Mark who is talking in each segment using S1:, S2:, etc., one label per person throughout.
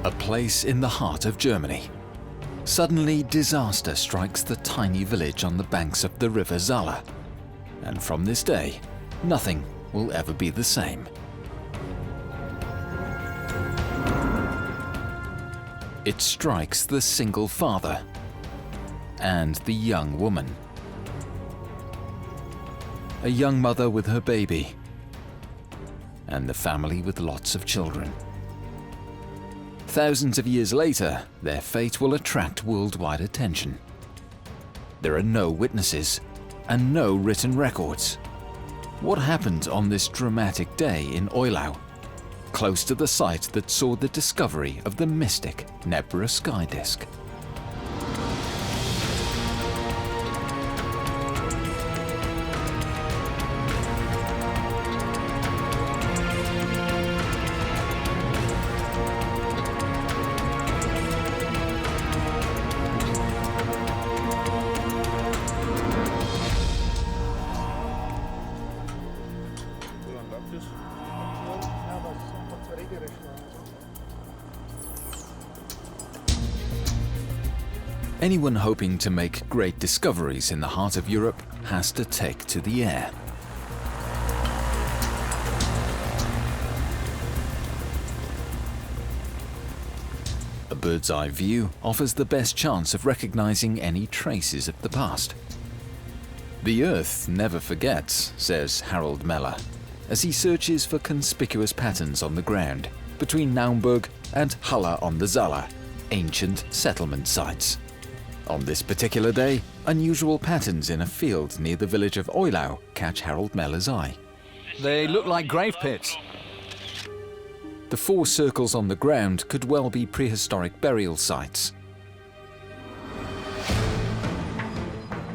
S1: A place in the heart of Germany. Suddenly, disaster strikes the tiny village on the banks of the river Saale. And from this day, nothing will ever be the same. It strikes the single father and the young woman. A young mother with her baby, and the family with lots of children. Thousands of years later, their fate will attract worldwide attention. There are no witnesses and no written records. What happened on this dramatic day in Eulau, close to the site that saw the discovery of the mystic Nebra sky disk? Anyone hoping to make great discoveries in the heart of Europe has to take to the air. A bird's eye view offers the best chance of recognizing any traces of the past. The Earth never forgets, says Harald Meller, as he searches for conspicuous patterns on the ground between Naumburg and Halle on the Saale, ancient settlement sites. On this particular day, unusual patterns in a field near the village of Eulau catch Harald Meller's eye.
S2: They look like grave pits.
S1: The 4 circles on the ground could well be prehistoric burial sites.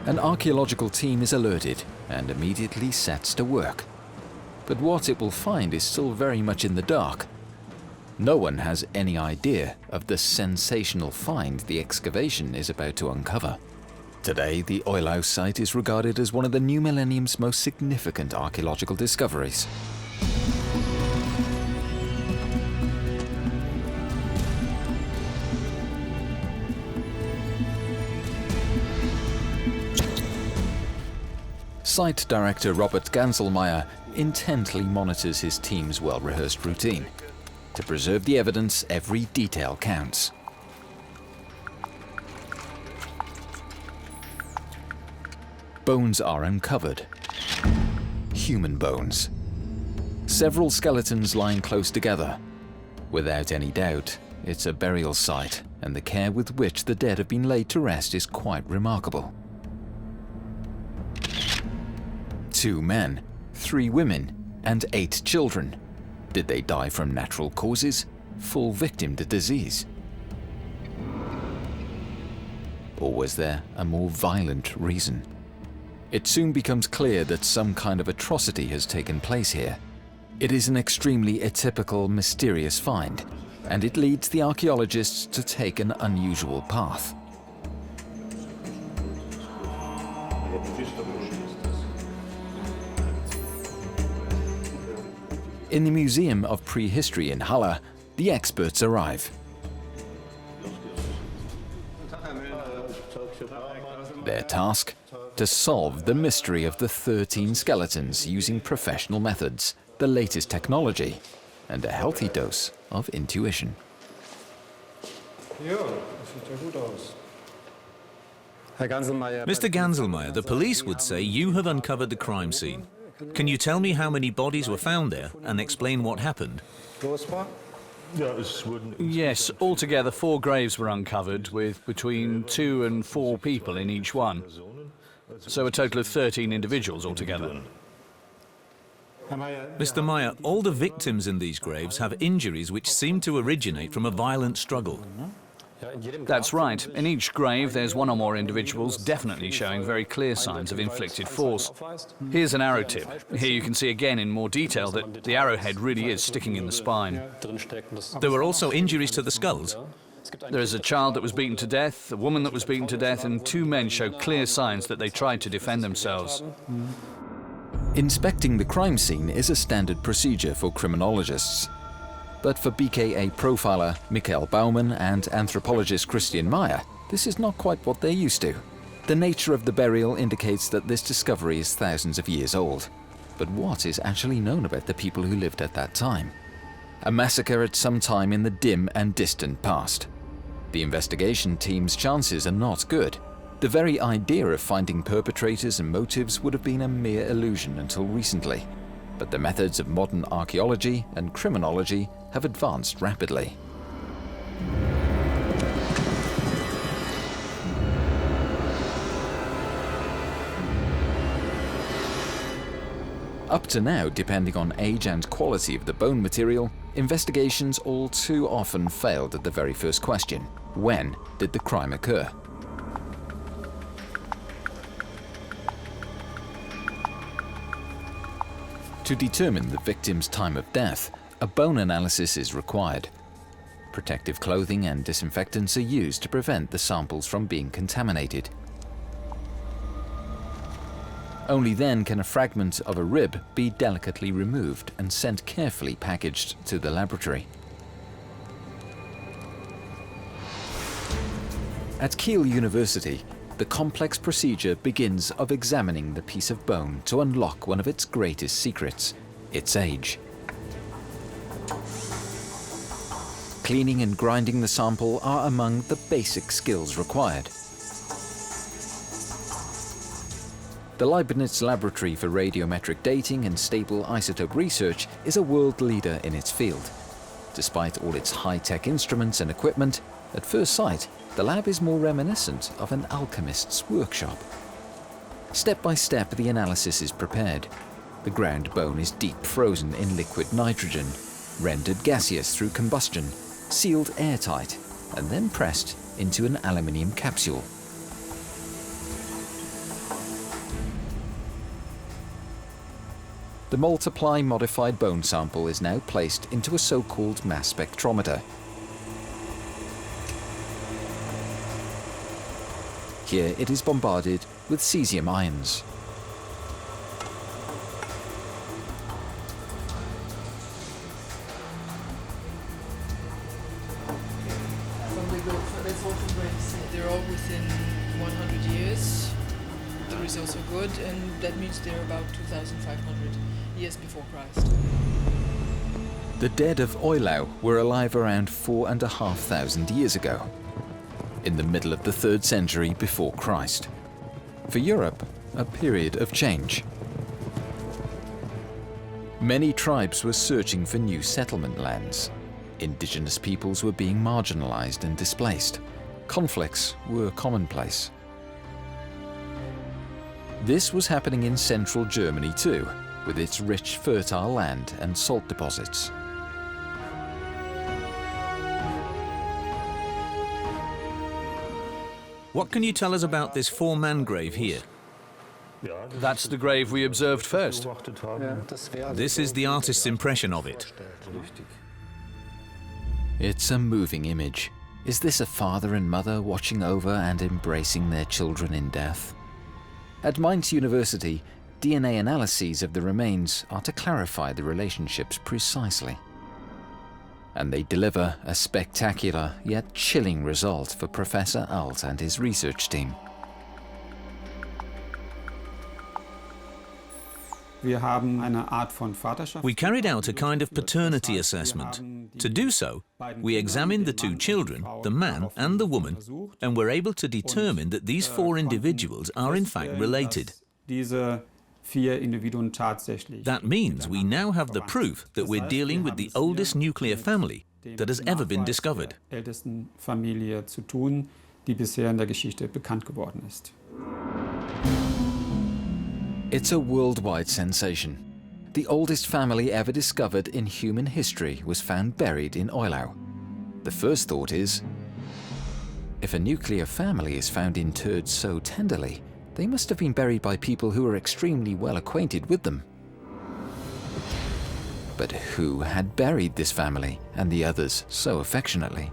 S1: An archaeological team is alerted and immediately sets to work. But what it will find is still very much in the dark. No one has any idea of the sensational find the excavation is about to uncover. Today, the Eulau site is regarded as one of the new millennium's most significant archaeological discoveries. Site director Robert Ganselmeier intently monitors his team's well-rehearsed routine. To preserve the evidence, every detail counts. Bones are uncovered. Human bones. Several skeletons lying close together. Without any doubt, it's a burial site, and the care with which the dead have been laid to rest is quite remarkable. 2 men, 3 women, and 8 children. Did they die from natural causes, fall victim to disease? Or was there a more violent reason? It soon becomes clear that some kind of atrocity has taken place here. It is an extremely atypical, mysterious find, and it leads the archaeologists to take an unusual path. In the Museum of Prehistory in Halle, the experts arrive. Their task? To solve the mystery of the 13 skeletons using professional methods, the latest technology, and a healthy dose of intuition.
S3: Mr. Ganselmeier, the police would say you have uncovered the crime scene. Can you tell me how many bodies were found there and explain what happened?
S2: Yes, altogether 4 graves were uncovered, with between 2 and 4 people in each one. So a total of 13 individuals altogether.
S3: Mr. Meyer, all the victims in these graves have injuries which seem to originate from a violent struggle.
S2: That's right. In each grave, there's 1 or more individuals definitely showing very clear signs of inflicted force. Here's an arrow tip. Here you can see again in more detail that the arrowhead really is sticking in the spine.
S3: There were also injuries to the skulls.
S2: There is a child that was beaten to death, a woman that was beaten to death, and 2 men show clear signs that they tried to defend themselves.
S1: Inspecting the crime scene is a standard procedure for criminologists. But for BKA profiler Michael Baumann and anthropologist Christian Meyer, this is not quite what they're used to. The nature of the burial indicates that this discovery is thousands of years old. But what is actually known about the people who lived at that time? A massacre at some time in the dim and distant past. The investigation team's chances are not good. The very idea of finding perpetrators and motives would have been a mere illusion until recently. But the methods of modern archaeology and criminology have advanced rapidly. Up to now, depending on age and quality of the bone material, investigations all too often failed at the very first question: when did the crime occur? To determine the victim's time of death, a bone analysis is required. Protective clothing and disinfectants are used to prevent the samples from being contaminated. Only then can a fragment of a rib be delicately removed and sent carefully packaged to the laboratory. At Kiel University, the complex procedure begins of examining the piece of bone to unlock one of its greatest secrets, its age. Cleaning and grinding the sample are among the basic skills required. The Leibniz Laboratory for Radiometric Dating and Stable Isotope Research is a world leader in its field. Despite all its high-tech instruments and equipment, at first sight, the lab is more reminiscent of an alchemist's workshop. Step by step, the analysis is prepared. The ground bone is deep frozen in liquid nitrogen, rendered gaseous through combustion, sealed airtight, and then pressed into an aluminium capsule. The multiply modified bone sample is now placed into a so-called mass spectrometer. Here it is bombarded with cesium ions.
S4: They're all within 100 years. The results are good, and that means they're about 2,500 years before Christ.
S1: The dead of Eulau were alive around 4,500 years ago, in the middle of the 3rd century before Christ. For Europe, a period of change. Many tribes were searching for new settlement lands. Indigenous peoples were being marginalized and displaced. Conflicts were commonplace. This was happening in central Germany too, with its rich, fertile land and salt deposits.
S3: What can you tell us about this 4-man grave here?
S2: That's the grave we observed first.
S3: This is the artist's impression of it.
S1: It's a moving image. Is this a father and mother watching over and embracing their children in death? At Mainz University, DNA analyses of the remains are to clarify the relationships precisely. And they deliver a spectacular yet chilling result for Professor Alt and his research team.
S3: We carried out a kind of paternity assessment. To do so, we examined the 2 children, the man and the woman, and were able to determine that these 4 individuals are in fact related. That means we now have the proof that we're dealing with the oldest nuclear family that has ever been discovered.
S1: It's a worldwide sensation. The oldest family ever discovered in human history was found buried in Eulau. The first thought is, if a nuclear family is found interred so tenderly, they must have been buried by people who were extremely well acquainted with them. But who had buried this family and the others so affectionately?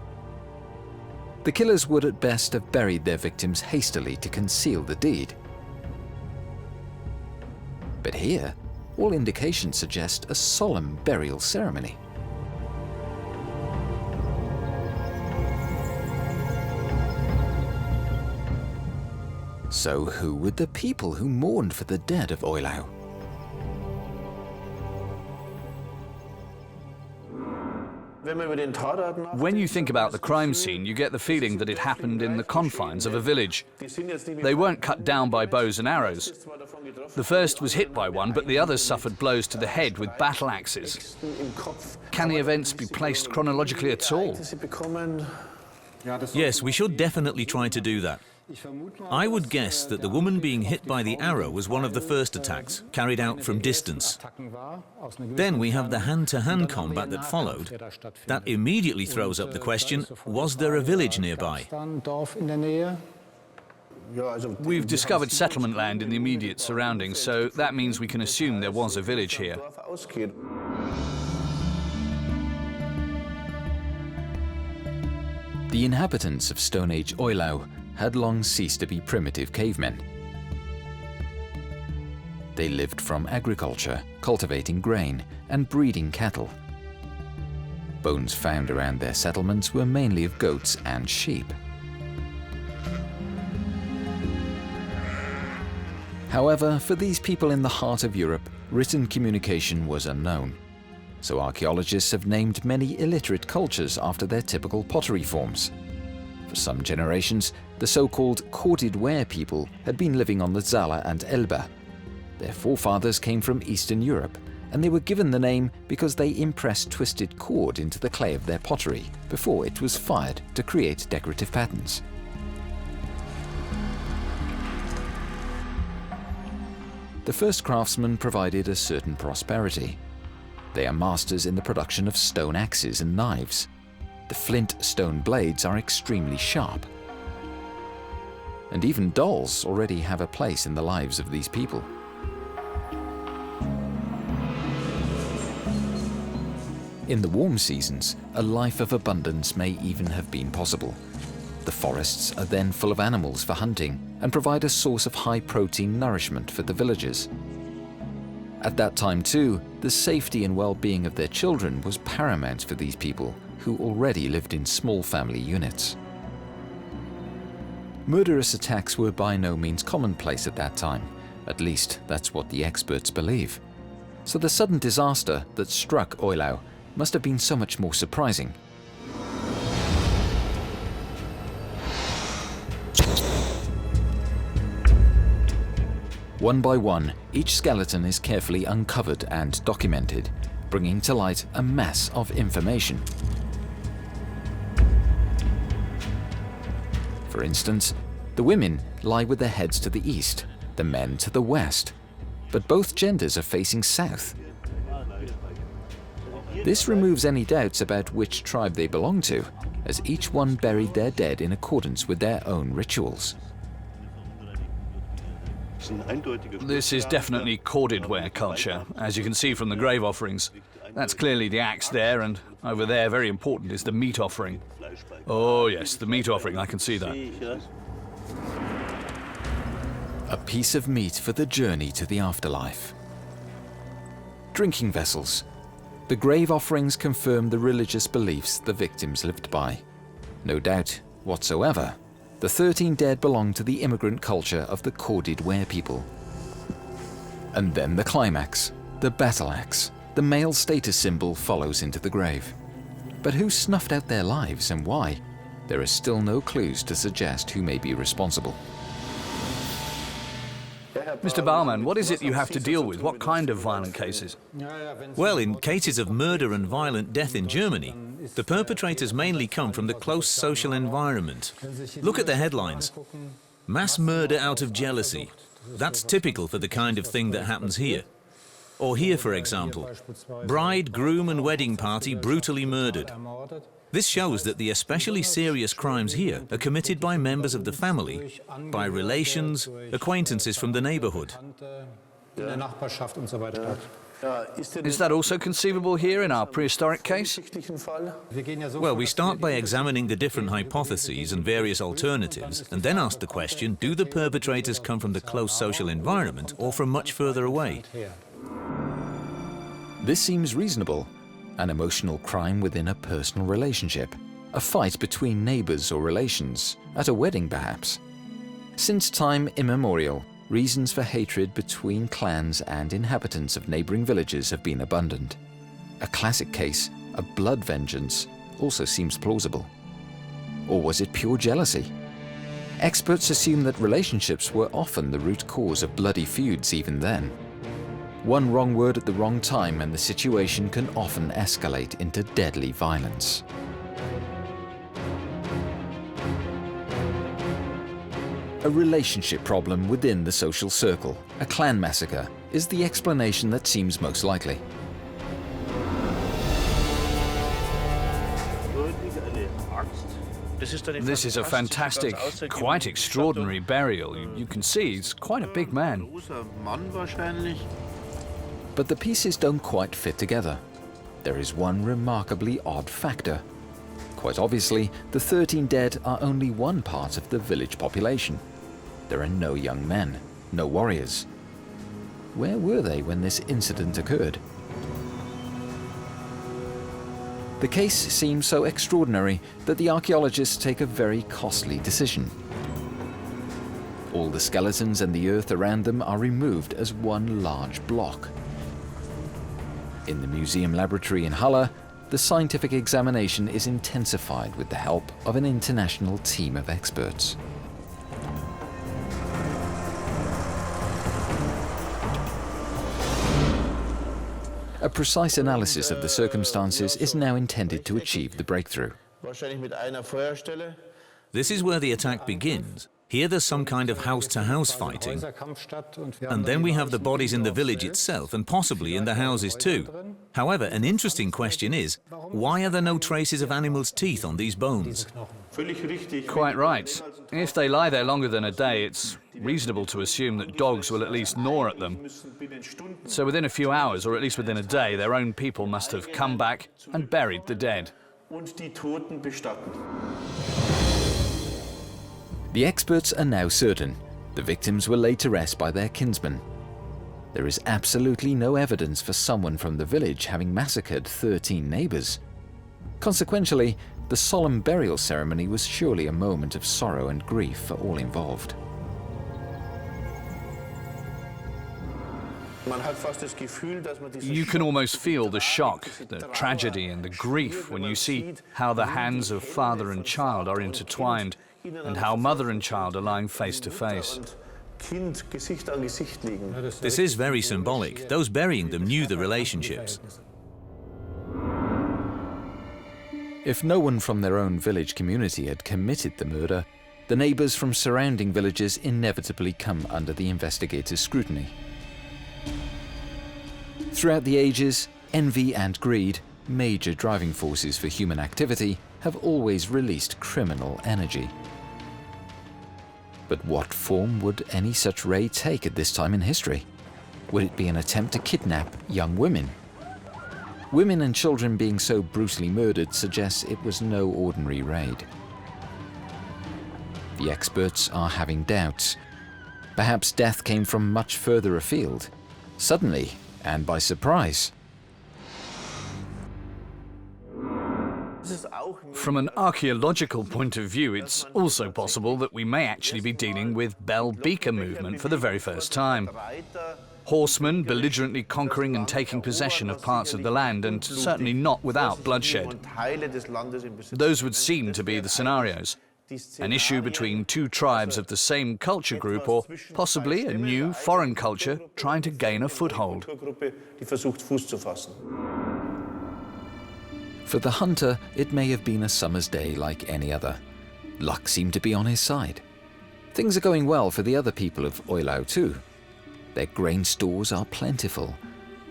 S1: The killers would at best have buried their victims hastily to conceal the deed. But here, all indications suggest a solemn burial ceremony. So who were the people who mourned for the dead of Eulau?
S2: When you think about the crime scene, you get the feeling that it happened in the confines of a village. They weren't cut down by bows and arrows. The first was hit by one, but the others suffered blows to the head with battle axes. Can the events be placed chronologically at all?
S3: Yes, we should definitely try to do that. I would guess that the woman being hit by the arrow was one of the first attacks, carried out from distance. Then we have the hand-to-hand combat that followed. That immediately throws up the question, was there a village nearby?
S2: We've discovered settlement land in the immediate surroundings, so that means we can assume there was a village here.
S1: The inhabitants of Stone Age Eulau had long ceased to be primitive cavemen. They lived from agriculture, cultivating grain, and breeding cattle. Bones found around their settlements were mainly of goats and sheep. However, for these people in the heart of Europe, written communication was unknown. So archaeologists have named many illiterate cultures after their typical pottery forms. For some generations, the so-called corded ware people had been living on the Zala and Elbe. Their forefathers came from Eastern Europe, and they were given the name because they impressed twisted cord into the clay of their pottery before it was fired to create decorative patterns. The first craftsmen provided a certain prosperity. They are masters in the production of stone axes and knives. The flint stone blades are extremely sharp. And even dolls already have a place in the lives of these people. In the warm seasons, a life of abundance may even have been possible. The forests are then full of animals for hunting and provide a source of high-protein nourishment for the villagers. At that time too, the safety and well-being of their children was paramount for these people who already lived in small family units. Murderous attacks were by no means commonplace at that time, at least that's what the experts believe. So the sudden disaster that struck Eulau must have been so much more surprising. One by one, each skeleton is carefully uncovered and documented, bringing to light a mass of information. For instance, the women lie with their heads to the east, the men to the west, but both genders are facing south. This removes any doubts about which tribe they belong to, as each one buried their dead in accordance with their own rituals.
S2: This is definitely corded ware culture, as you can see from the grave offerings. That's clearly the axe there, and over there, very important, is the meat offering. Oh yes, the meat offering, I can see that.
S1: A piece of meat for the journey to the afterlife. Drinking vessels. The grave offerings confirm the religious beliefs the victims lived by. No doubt whatsoever, the 13 dead belonged to the immigrant culture of the corded ware people. And then the climax, the battle axe. The male status symbol follows into the grave. But who snuffed out their lives and why? There are still no clues to suggest who may be responsible.
S2: Mr. Baumann, what is it you have to deal with? What kind of violent cases?
S3: Well, in cases of murder and violent death in Germany, the perpetrators mainly come from the close social environment. Look at the headlines. Mass murder out of jealousy. That's typical for the kind of thing that happens here. Or here, for example, bride, groom and wedding party brutally murdered. This shows that the especially serious crimes here are committed by members of the family, by relations, acquaintances from the neighborhood.
S2: Is that also conceivable here in our prehistoric case?
S3: Well, we start by examining the different hypotheses and various alternatives, and then ask the question, do the perpetrators come from the close social environment or from much further away?
S1: This seems reasonable. An emotional crime within a personal relationship. A fight between neighbors or relations, at a wedding perhaps. Since time immemorial, reasons for hatred between clans and inhabitants of neighboring villages have been abundant. A classic case, a blood vengeance, also seems plausible. Or was it pure jealousy? Experts assume that relationships were often the root cause of bloody feuds even then. One wrong word at the wrong time and the situation can often escalate into deadly violence. A relationship problem within the social circle, a clan massacre, is the explanation that seems most likely.
S2: This is a fantastic, quite extraordinary burial. You can see he's quite a big man.
S1: But the pieces don't quite fit together. There is one remarkably odd factor. Quite obviously, the 13 dead are only one part of the village population. There are no young men, no warriors. Where were they when this incident occurred? The case seems so extraordinary that the archaeologists take a very costly decision. All the skeletons and the earth around them are removed as one large block. In the museum laboratory in Halle, the scientific examination is intensified with the help of an international team of experts. A precise analysis of the circumstances is now intended to achieve the breakthrough.
S3: This is where the attack begins. Here there's some kind of house-to-house fighting, and then we have the bodies in the village itself and possibly in the houses too. However, an interesting question is, why are there no traces of animals' teeth on these bones?
S2: Quite right. If they lie there longer than a day, it's reasonable to assume that dogs will at least gnaw at them. So within a few hours, or at least within a day, their own people must have come back and buried the dead.
S1: The experts are now certain the victims were laid to rest by their kinsmen. There is absolutely no evidence for someone from the village having massacred 13 neighbors. Consequentially, the solemn burial ceremony was surely a moment of sorrow and grief for all involved.
S2: You can almost feel the shock, the tragedy and the grief when you see how the hands of father and child are intertwined and how mother and child are lying face to face.
S3: This is very symbolic. Those burying them knew the relationships.
S1: If no one from their own village community had committed the murder, the neighbors from surrounding villages inevitably come under the investigators' scrutiny. Throughout the ages, envy and greed, major driving forces for human activity, have always released criminal energy. But what form would any such raid take at this time in history? Would it be an attempt to kidnap young women? Women and children being so brutally murdered suggests it was no ordinary raid. The experts are having doubts. Perhaps death came from much further afield, suddenly and by surprise.
S2: From an archaeological point of view, it's also possible that we may actually be dealing with Bell Beaker movement for the very first time. Horsemen belligerently conquering and taking possession of parts of the land, and certainly not without bloodshed. Those would seem to be the scenarios. An issue between two tribes of the same culture group, or possibly a new foreign culture trying to gain a foothold.
S1: For the hunter, it may have been a summer's day like any other. Luck seemed to be on his side. Things are going well for the other people of Eulau too. Their grain stores are plentiful.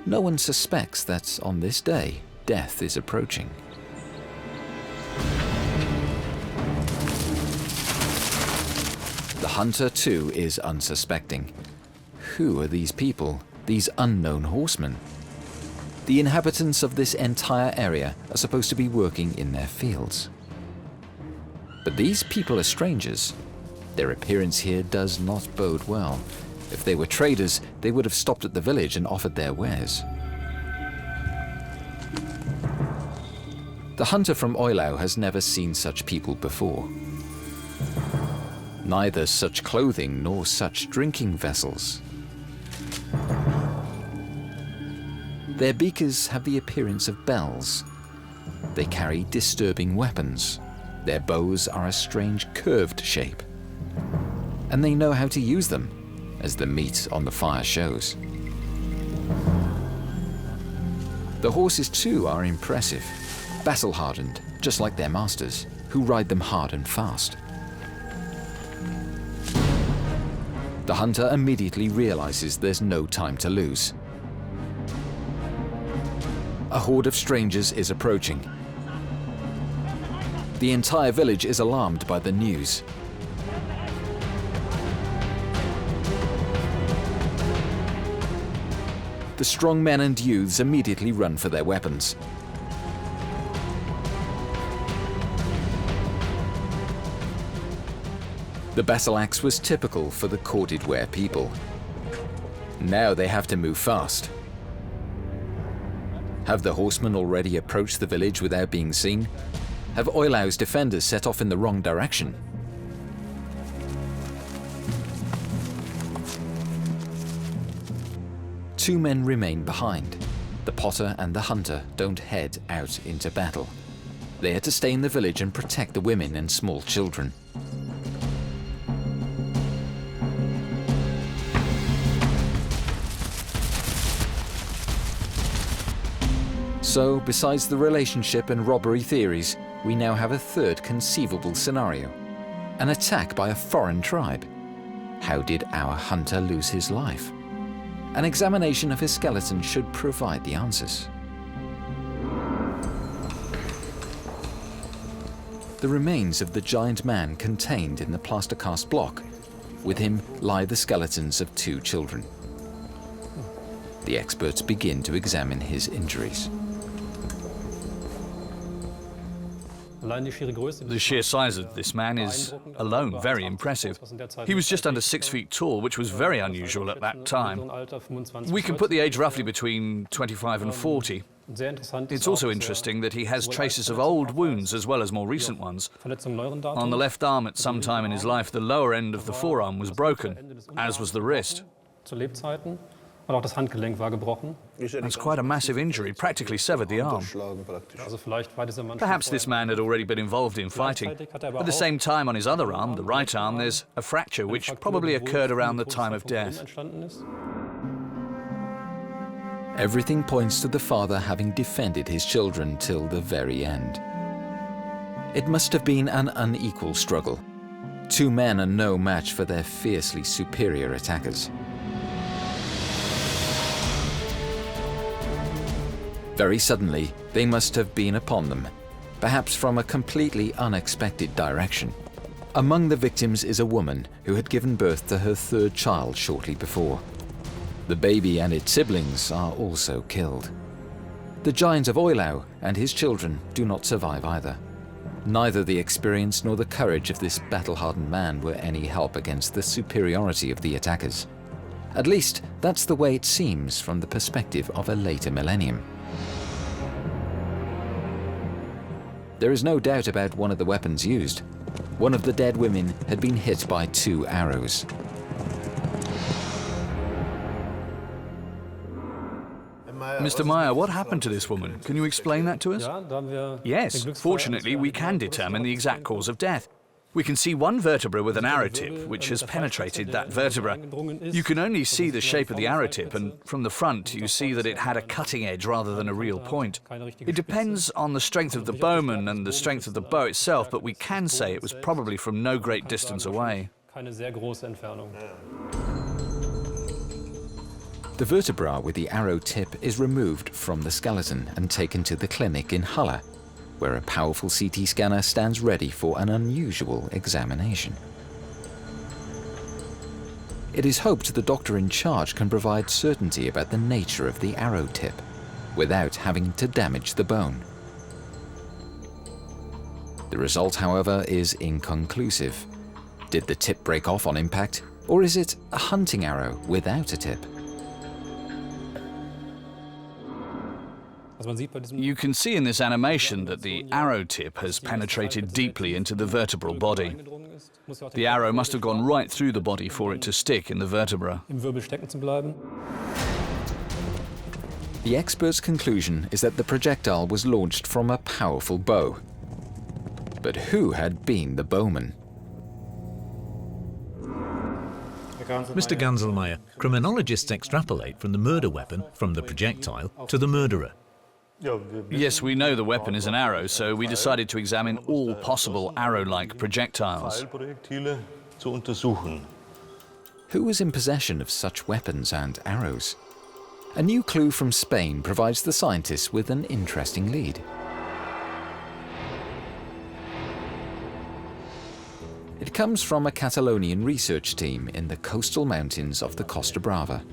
S1: No one suspects that on this day, death is approaching. The hunter too is unsuspecting. Who are these people, these unknown horsemen? The inhabitants of this entire area are supposed to be working in their fields. But these people are strangers. Their appearance here does not bode well. If they were traders, they would have stopped at the village and offered their wares. The hunter from Eulau has never seen such people before. Neither such clothing nor such drinking vessels. Their beakers have the appearance of bells. They carry disturbing weapons. Their bows are a strange curved shape. And they know how to use them, as the meat on the fire shows. The horses too are impressive, battle-hardened, just like their masters, who ride them hard and fast. The hunter immediately realizes there's no time to lose. A horde of strangers is approaching. The entire village is alarmed by the news. The strong men and youths immediately run for their weapons. The battle axe was typical for the corded-ware people. Now they have to move fast. Have the horsemen already approached the village without being seen? Have Eulau's defenders set off in the wrong direction? Two men remain behind. The potter and the hunter don't head out into battle. They are to stay in the village and protect the women and small children. So, besides the relationship and robbery theories, we now have a third conceivable scenario: an attack by a foreign tribe. How did our hunter lose his life? An examination of his skeleton should provide the answers. The remains of the giant man contained in the plaster cast block. With him lie the skeletons of two children. The experts begin to examine his injuries.
S2: The sheer size of this man is alone very impressive. He was just under 6 feet tall, which was very unusual at that time. We can put the age roughly between 25 and 40. It's also interesting that he has traces of old wounds as well as more recent ones. On the left arm at some time in his life, the lower end of the forearm was broken, as was the wrist. That's quite a massive injury, practically severed the arm. Perhaps this man had already been involved in fighting. At the same time, on his other arm, the right arm, there's a fracture which probably occurred around the time of death.
S1: Everything points to the father having defended his children till the very end. It must have been an unequal struggle. Two men are no match for their fiercely superior attackers. Very suddenly, they must have been upon them, perhaps from a completely unexpected direction. Among the victims is a woman who had given birth to her third child shortly before. The baby and its siblings are also killed. The giant of Eulau and his children do not survive either. Neither the experience nor the courage of this battle-hardened man were any help against the superiority of the attackers. At least, that's the way it seems from the perspective of a later millennium. There is no doubt about one of the weapons used. One of the dead women had been hit by 2 arrows.
S2: Mr. Meyer, what happened to this woman? Can you explain that to us? Yes, fortunately we can determine the exact cause of death. We can see one vertebra with an arrow tip, which has penetrated that vertebra. You can only see the shape of the arrow tip, and from the front you see that it had a cutting edge rather than a real point. It depends on the strength of the bowman and the strength of the bow itself, but we can say it was probably from no great distance away.
S1: The vertebra with the arrow tip is removed from the skeleton and taken to the clinic in Halle, where a powerful CT scanner stands ready for an unusual examination. It is hoped the doctor in charge can provide certainty about the nature of the arrow tip, without having to damage the bone. The result, however, is inconclusive. Did the tip break off on impact, or is it a hunting arrow without a tip?
S2: You can see in this animation that the arrow tip has penetrated deeply into the vertebral body. The arrow must have gone right through the body for it to stick in the vertebra.
S1: The expert's conclusion is that the projectile was launched from a powerful bow. But who had been the bowman?
S3: Mr. Ganselmeier, criminologists extrapolate from the murder weapon, from the projectile, to the murderer.
S2: Yes, we know the weapon is an arrow, so we decided to examine all possible arrow-like projectiles.
S1: Who was in possession of such weapons and arrows? A new clue from Spain provides the scientists with an interesting lead. It comes from a Catalonian research team in the coastal mountains of the Costa Brava.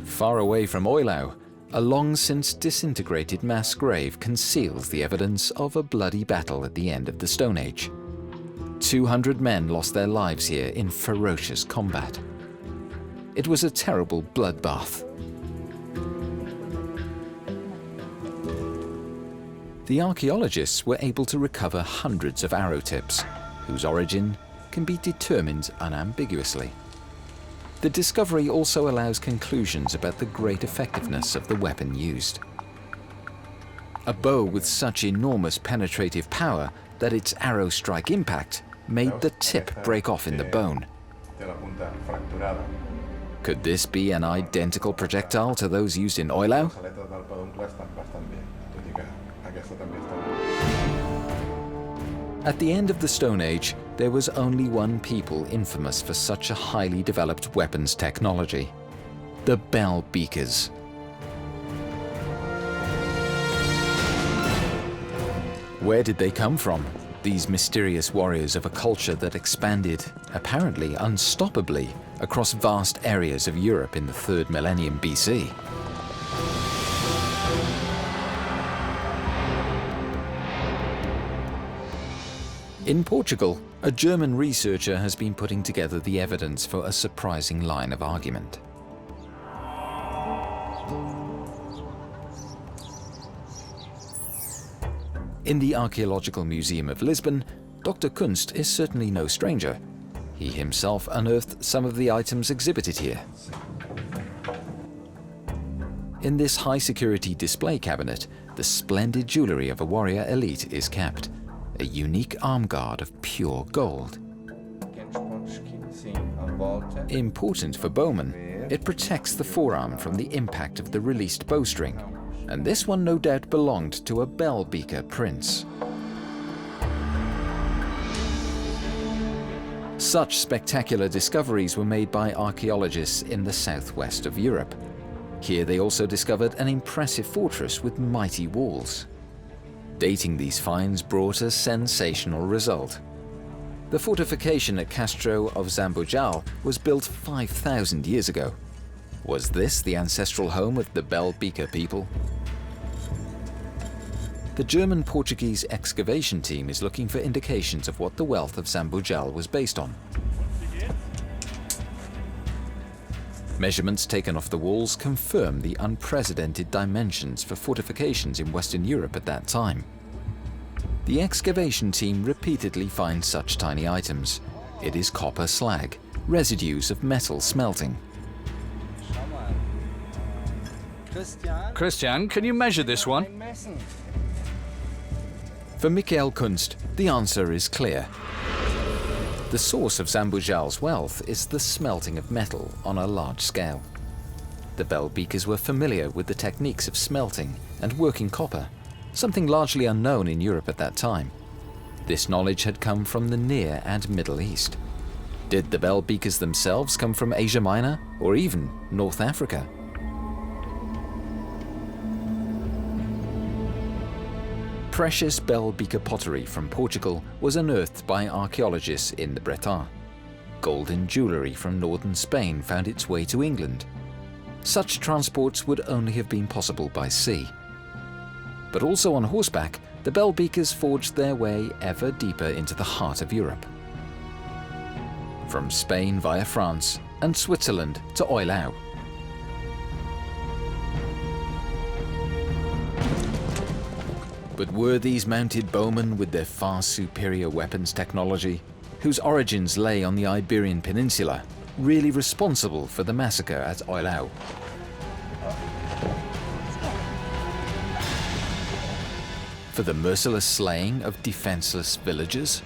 S1: Far away from Eulau, a long since disintegrated mass grave conceals the evidence of a bloody battle at the end of the Stone Age. 200 men lost their lives here in ferocious combat. It was a terrible bloodbath. The archaeologists were able to recover hundreds of arrow tips, whose origin can be determined unambiguously. The discovery also allows conclusions about the great effectiveness of the weapon used. A bow with such enormous penetrative power that its arrows strike impact made the tip break off in the bone. Could this be an identical projectile to those used in Eulau? At the end of the Stone Age, there was only one people infamous for such a highly developed weapons technology: the Bell Beakers. Where did they come from, these mysterious warriors of a culture that expanded, apparently unstoppably, across vast areas of Europe in the 3rd millennium BC? In Portugal, a German researcher has been putting together the evidence for a surprising line of argument. In the Archaeological Museum of Lisbon, Dr. Kunst is certainly no stranger. He himself unearthed some of the items exhibited here. In this high-security display cabinet, the splendid jewellery of a warrior elite is kept. A unique arm guard of pure gold. Important for bowmen, it protects the forearm from the impact of the released bowstring, and this one no doubt belonged to a Bell Beaker prince. Such spectacular discoveries were made by archaeologists in the southwest of Europe. Here they also discovered an impressive fortress with mighty walls. Dating these finds brought a sensational result. The fortification at Castro of Zambojal was built 5,000 years ago. Was this the ancestral home of the Bell Beaker people? The German-Portuguese excavation team is looking for indications of what the wealth of Zambojal was based on. Measurements taken off the walls confirm the unprecedented dimensions for fortifications in Western Europe at that time. The excavation team repeatedly finds such tiny items. It is copper slag, residues of metal smelting.
S2: Christian, can you measure this one?
S1: For Michael Kunst, the answer is clear. The source of Zambojal's wealth is the smelting of metal on a large scale. The Bell Beakers were familiar with the techniques of smelting and working copper, something largely unknown in Europe at that time. This knowledge had come from the Near and Middle East. Did the Bell Beakers themselves come from Asia Minor or even North Africa? Precious Bell Beaker pottery from Portugal was unearthed by archaeologists in the Bretagne. Golden jewellery from northern Spain found its way to England. Such transports would only have been possible by sea. But also on horseback, the Bell Beakers forged their way ever deeper into the heart of Europe. from Spain via France and Switzerland to Eulau. But were these mounted bowmen with their far superior weapons technology, whose origins lay on the Iberian Peninsula, really responsible for the massacre at Eulau? For the merciless slaying of defenseless villagers?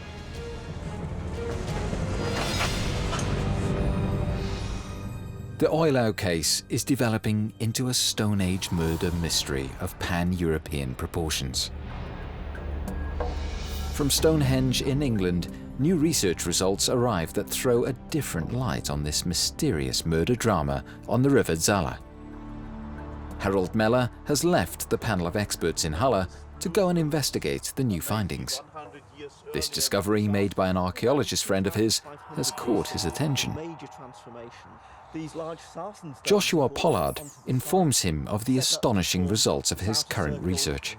S1: The Eulau case is developing into a Stone Age murder mystery of pan-European proportions. From Stonehenge in England, new research results arrive that throw a different light on this mysterious murder drama on the River Zala. Harold Meller has left the panel of experts in Halle to go and investigate the new findings. This discovery, made by an archaeologist friend of his, has caught his attention. Joshua Pollard informs him of the astonishing results of his current research.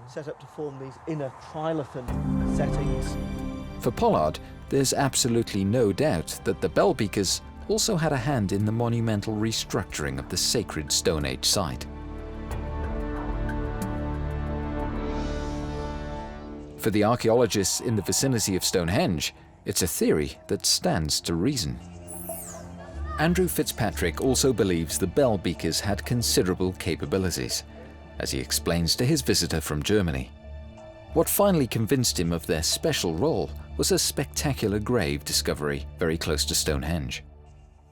S1: For Pollard, there's absolutely no doubt that the Bell Beakers also had a hand in the monumental restructuring of the sacred Stone Age site. For the archaeologists in the vicinity of Stonehenge, it's a theory that stands to reason. Andrew Fitzpatrick also believes the Bell Beakers had considerable capabilities, as he explains to his visitor from Germany. What finally convinced him of their special role was a spectacular grave discovery very close to Stonehenge.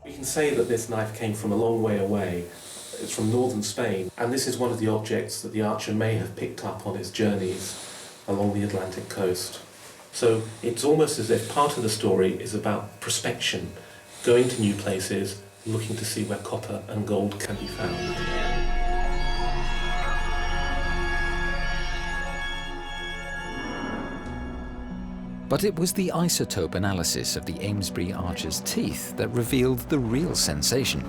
S5: We can say that this knife came from a long way away. It's from northern Spain, and this is one of the objects that the archer may have picked up on his journeys along the Atlantic coast. So it's almost as if part of the story is about prospection, going to new places, looking to see where copper and gold can be found.
S1: But it was the isotope analysis of the Amesbury archer's teeth that revealed the real sensation.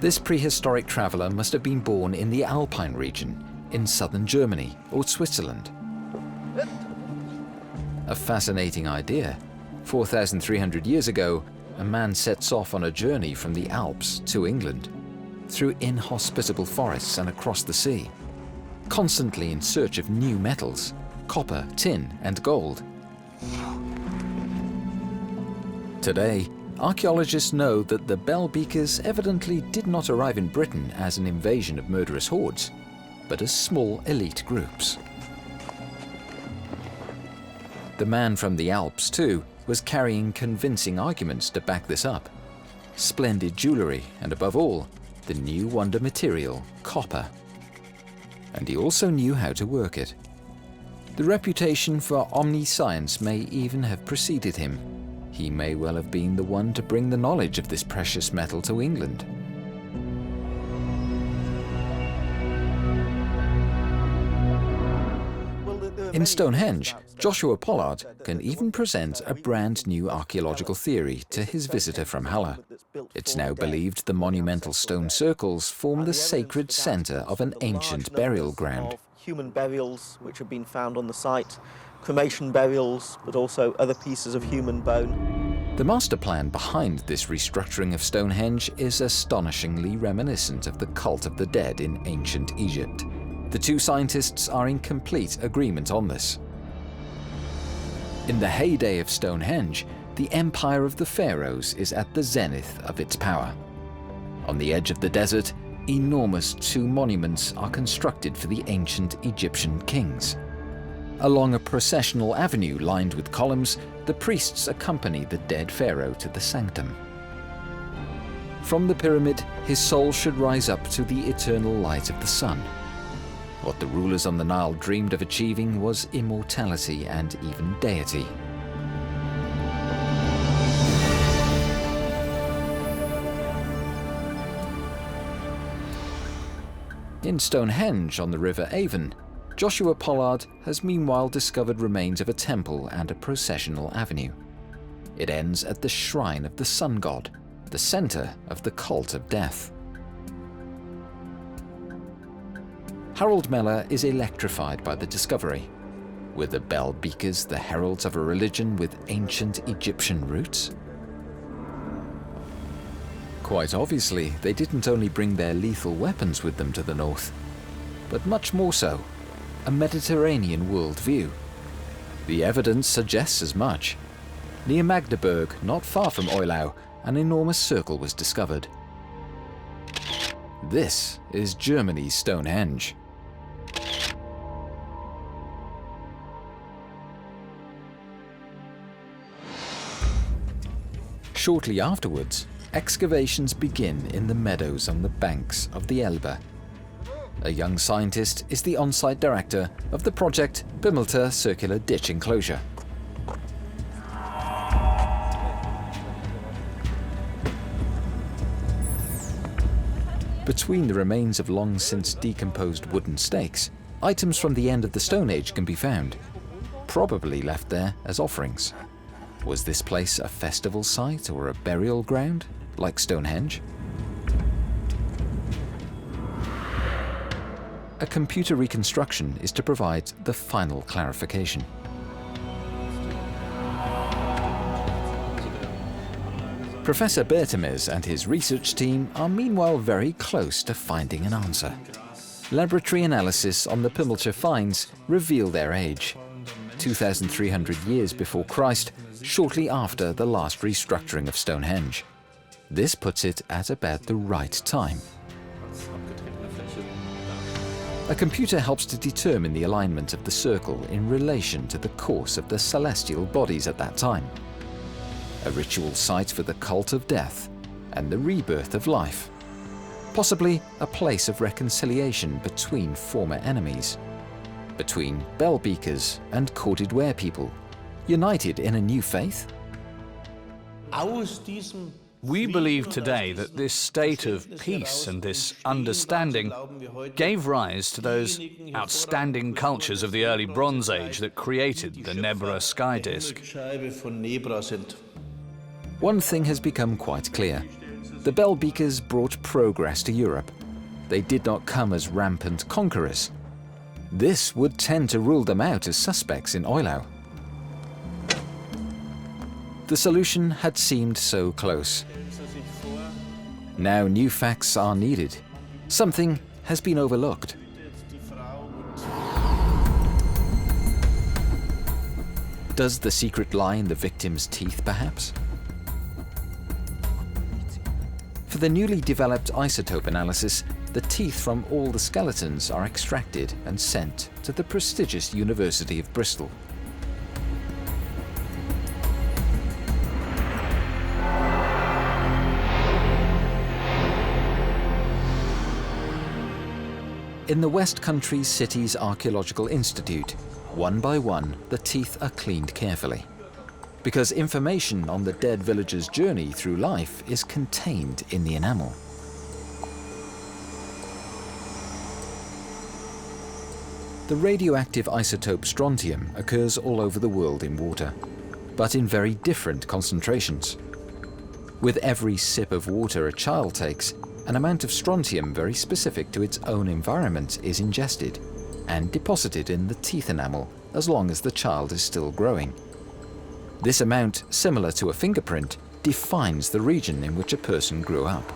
S1: This prehistoric traveller must have been born in the Alpine region, in southern Germany or Switzerland. A fascinating idea. 4,300 years ago, a man sets off on a journey from the Alps to England, through inhospitable forests and across the sea, constantly in search of new metals, copper, tin, and gold. Today, archaeologists know that the Bell Beakers evidently did not arrive in Britain as an invasion of murderous hordes, but as small elite groups. The man from the Alps, too, was carrying convincing arguments to back this up. Splendid jewellery, and above all, the new wonder material, copper. And he also knew how to work it. The reputation for omniscience may even have preceded him. He may well have been the one to bring the knowledge of this precious metal to England. In Stonehenge, Joshua Pollard can even present a brand new archaeological theory to his visitor from Halle. It's now believed the monumental stone circles form the sacred centre of an ancient burial ground.
S6: Human burials which have been found on the site, cremation burials, but also other pieces of human bone.
S1: The master plan behind this restructuring of Stonehenge is astonishingly reminiscent of the cult of the dead in ancient Egypt. The two scientists are in complete agreement on this. In the heyday of Stonehenge, the empire of the pharaohs is at the zenith of its power. On the edge of the desert, enormous tomb monuments are constructed for the ancient Egyptian kings. Along a processional avenue lined with columns, the priests accompany the dead pharaoh to the sanctum. From the pyramid, his soul should rise up to the eternal light of the sun. What the rulers on the Nile dreamed of achieving was immortality and even deity. In Stonehenge on the River Avon, Joshua Pollard has meanwhile discovered remains of a temple and a processional avenue. It ends at the shrine of the sun god, the centre of the cult of death. Harold Meller is electrified by the discovery. Were the Bell Beakers the heralds of a religion with ancient Egyptian roots? Quite obviously, they didn't only bring their lethal weapons with them to the north, but much more so, a Mediterranean worldview. The evidence suggests as much. Near Magdeburg, not far from Eulau, an enormous circle was discovered. This is Germany's Stonehenge. Shortly afterwards, excavations begin in the meadows on the banks of the Elbe. A young scientist is the on-site director of the project Bimmelter Circular Ditch Enclosure. Between the remains of long since decomposed wooden stakes, items from the end of the Stone Age can be found, probably left there as offerings. Was this place a festival site or a burial ground, like Stonehenge? A computer reconstruction is to provide the final clarification. Professor Bertemes and his research team are meanwhile very close to finding an answer. Laboratory analysis on the Bimmelter finds reveal their age. 2,300 years before Christ, shortly after the last restructuring of Stonehenge. This puts it at about the right time. A computer helps to determine the alignment of the circle in relation to the course of the celestial bodies at that time. A ritual site for the cult of death and the rebirth of life. Possibly a place of reconciliation between former enemies. Between Bell Beakers and corded ware people, united in a new faith?
S2: We believe today that this state of peace and this understanding gave rise to those outstanding cultures of the early Bronze Age that created the Nebra sky disk.
S1: One thing has become quite clear. The Bell Beakers brought progress to Europe. They did not come as rampant conquerors. This would tend to rule them out as suspects in Eulau. The solution had seemed so close. Now new facts are needed. Something has been overlooked. Does the secret lie in the victim's teeth, perhaps? For the newly developed isotope analysis, the teeth from all the skeletons are extracted and sent to the prestigious University of Bristol. In the West Country City's Archaeological Institute, one by one, the teeth are cleaned carefully. Because information on the dead villager's journey through life is contained in the enamel. The radioactive isotope strontium occurs all over the world in water, but in very different concentrations. With every sip of water a child takes, an amount of strontium very specific to its own environment is ingested and deposited in the teeth enamel as long as the child is still growing. This amount, similar to a fingerprint, defines the region in which a person grew up.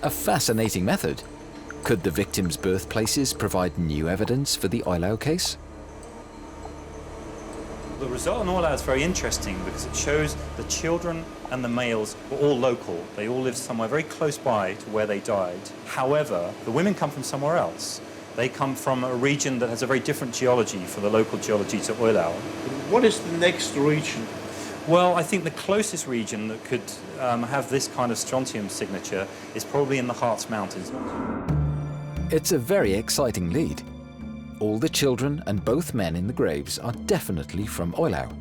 S1: A fascinating method. Could the victims' birthplaces provide new evidence for the Eulau case?
S7: The result on Eulau is very interesting because it shows the children and the males were all local. They all lived somewhere very close by to where they died. However, the women come from somewhere else. They come from a region that has a very different geology for the local geology to Eulau.
S8: What is the next region?
S7: Well, I think the closest region that could have this kind of strontium signature is probably in the Harz Mountains.
S1: It's a very exciting lead. All the children and both men in the graves are definitely from Eulau,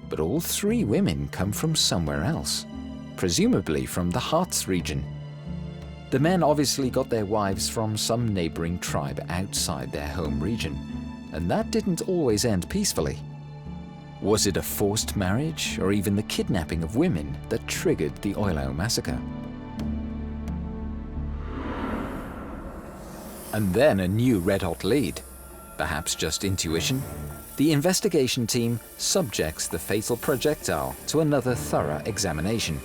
S1: but all three women come from somewhere else, presumably from the Harz region. The men obviously got their wives from some neighboring tribe outside their home region, and that didn't always end peacefully. Was it a forced marriage or even the kidnapping of women that triggered the Eulau massacre? And then a new red-hot lead. Perhaps just intuition? The investigation team subjects the fatal projectile to another thorough examination.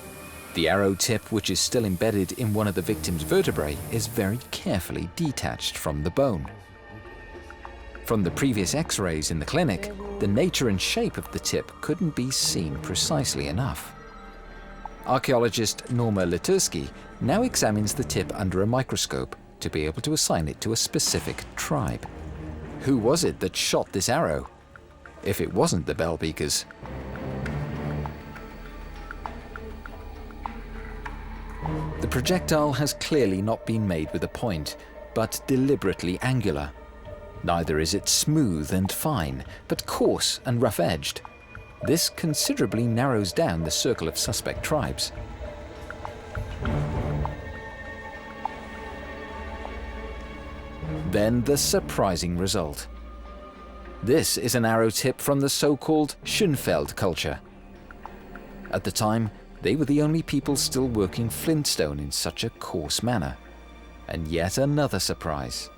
S1: The arrow tip, which is still embedded in one of the victim's vertebrae, is very carefully detached from the bone. From the previous X-rays in the clinic, the nature and shape of the tip couldn't be seen precisely enough. Archaeologist Norma Litursky now examines the tip under a microscope to be able to assign it to a specific tribe. Who was it that shot this arrow? If it wasn't the Bell Beakers. The projectile has clearly not been made with a point, but deliberately angular. Neither is it smooth and fine, but coarse and rough-edged. This considerably narrows down the circle of suspect tribes. Then the surprising result. This is an arrow tip from the so-called Schönfeld culture. At the time, they were the only people still working flintstone in such a coarse manner. And yet another surprise.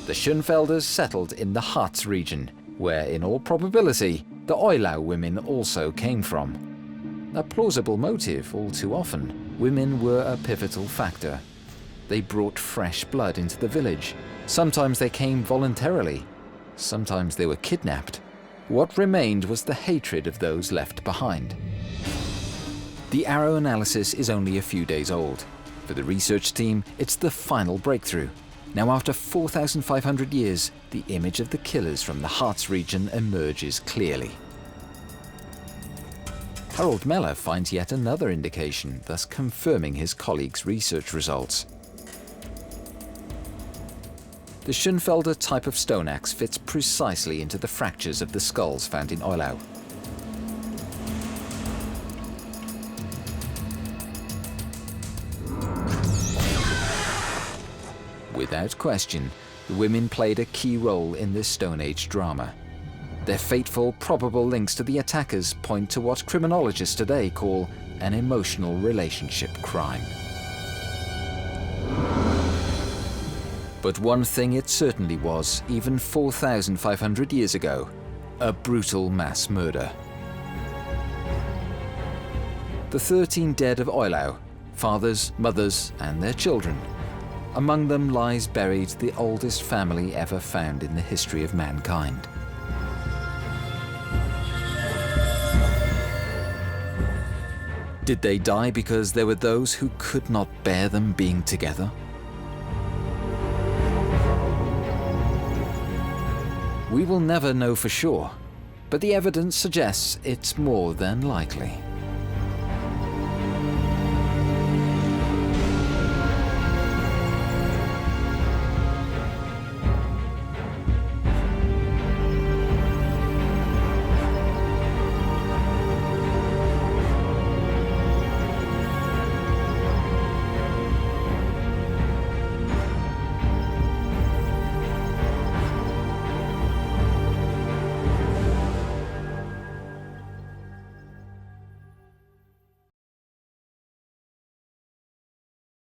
S1: The Schönfelders settled in the Harz region, where in all probability the Eulau women also came from. A plausible motive. All too often, women were a pivotal factor. They brought fresh blood into the village. Sometimes they came voluntarily. Sometimes they were kidnapped. What remained was the hatred of those left behind. The arrow analysis is only a few days old. For the research team, it's the final breakthrough. Now, after 4,500 years, the image of the killers from the Harz region emerges clearly. Harold Meller finds yet another indication, thus confirming his colleagues' research results. The Schönfelder type of stone axe fits precisely into the fractures of the skulls found in Eulau. Without question, the women played a key role in this Stone Age drama. Their fateful, probable links to the attackers point to what criminologists today call an emotional relationship crime. But one thing it certainly was, even 4,500 years ago, a brutal mass murder. The 13 dead of Eulau, fathers, mothers, and their children. Among them lies buried the oldest family ever found in the history of mankind. Did they die because there were those who could not bear them being together? We will never know for sure, but the evidence suggests it's more than likely.